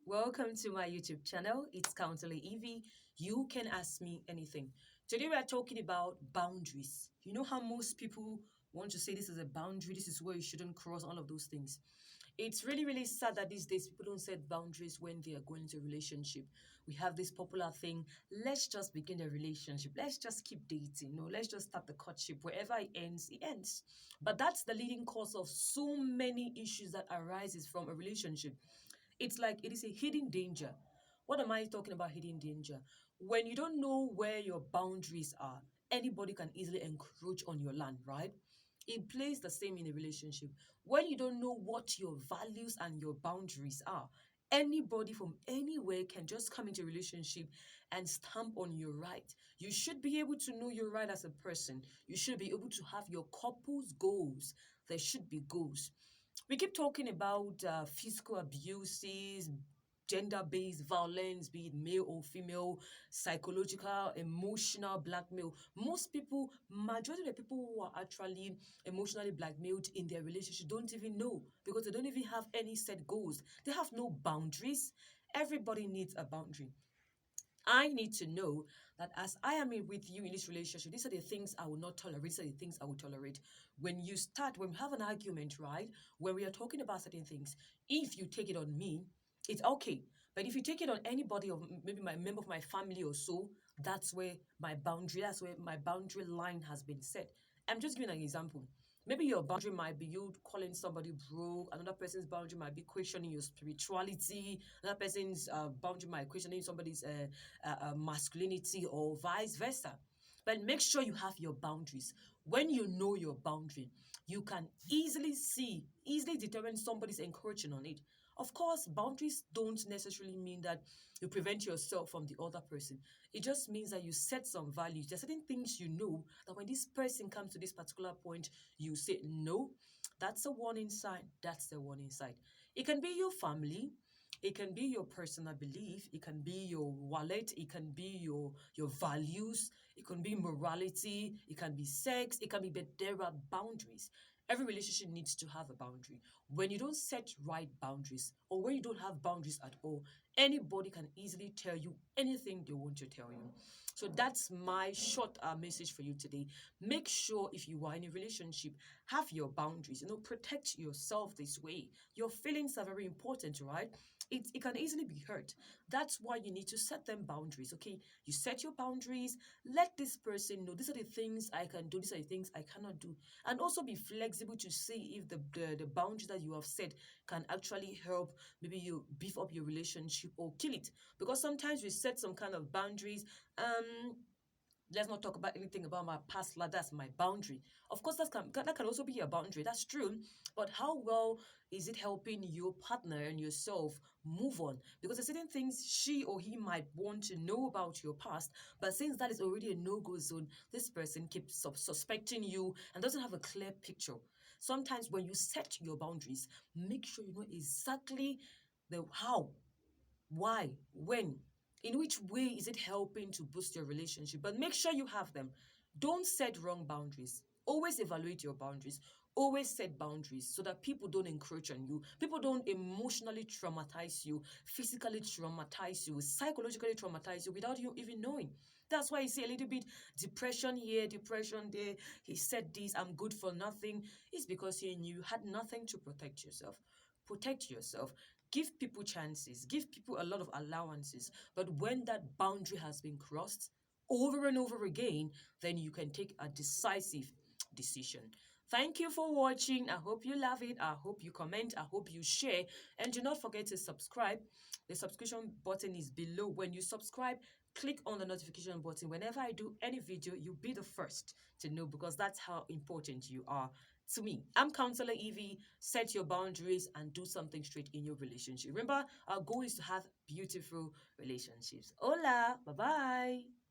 Welcome to my YouTube channel. It's Counselor Evie. You can ask me anything. Today we are talking about boundaries. You know how most people want to say this is a boundary, this is where you shouldn't cross, all of those things. It's really, really sad that these days people don't set boundaries when they are going into a relationship. We have this popular thing, let's just begin a relationship. Let's just keep dating. No, let's just start the courtship. Wherever it ends, it ends. But that's the leading cause of so many issues that arises from a relationship. It's like it is a hidden danger. What am I talking about hidden danger? When you don't know where your boundaries are, anybody can easily encroach on your land, right? It plays the same in a relationship. When you don't know what your values and your boundaries are, anybody from anywhere can just come into a relationship and stamp on your right. You should be able to know your right as a person. You should be able to have your couple's goals. There should be goals. We keep talking about physical abuses, gender-based violence, be it male or female, psychological, emotional blackmail. Most people, majority of the people who are actually emotionally blackmailed in their relationship don't even know because they don't even have any set goals. They have no boundaries. Everybody needs a boundary. I need to know that as I am with you in this relationship, these are the things I will not tolerate. These are the things I will tolerate. When we have an argument, right, when we are talking about certain things, if you take it on me, it's okay. But if you take it on anybody of maybe my member of my family or so, that's where my boundary line has been set. I'm just giving an example. Maybe your boundary might be you calling somebody broke. Another person's boundary might be questioning your spirituality. Another person's boundary might questioning somebody's masculinity or vice versa. But make sure you have your boundaries. When you know your boundary, you can easily determine somebody's encroaching on it. Of course, boundaries don't necessarily mean that you prevent yourself from the other person. It just means that you set some values. There are certain things you know that when this person comes to this particular point, you say no. That's a warning sign. That's the warning sign. It can be your family. It can be your personal belief. It can be your wallet. It can be your values. It can be morality. It can be sex. It can be, but there are boundaries. Every relationship needs to have a boundary. When you don't set right boundaries, or when you don't have boundaries at all, anybody can easily tell you anything they want to tell you. So that's my short message for you today. Make sure if you are in a relationship, have your boundaries. Protect yourself this way. Your feelings are very important, right? It can easily be hurt. That's why you need to set them boundaries, okay? You set your boundaries. Let this person know these are the things I can do, these are the things I cannot do. And also be flexible to see if the boundaries that you have set can actually help maybe you beef up your relationship or kill it. Because sometimes we set some kind of boundaries. Let's not talk about anything about my past life. That's my boundary. Of course, that can also be a boundary. That's true. But how well is it helping your partner and yourself move on? Because there's certain things she or he might want to know about your past, but since that is already a no-go zone, this person keeps suspecting you and doesn't have a clear picture. Sometimes when you set your boundaries, make sure you know exactly the how, why, when, in which way is it helping to boost your relationship? But make sure you have them. Don't set wrong boundaries. Always evaluate your boundaries. Always set boundaries so that people don't encroach on you. People don't emotionally traumatize you, physically traumatize you, psychologically traumatize you without you even knowing. That's why you see a little bit depression here, depression there. He said this, I'm good for nothing. It's because you had nothing to protect yourself. Protect yourself. Give people chances. Give people a lot of allowances. But when that boundary has been crossed over and over again, then you can take a decisive decision. Thank you for watching. I hope you love it. I hope you comment. I hope you share. And do not forget to subscribe. The subscription button is below. When you subscribe, click on the notification button. Whenever I do any video, you'll be the first to know because that's how important you are to me. I'm Counselor Evie. Set your boundaries and do something straight in your relationship. Remember, our goal is to have beautiful relationships. Hola. Bye-bye.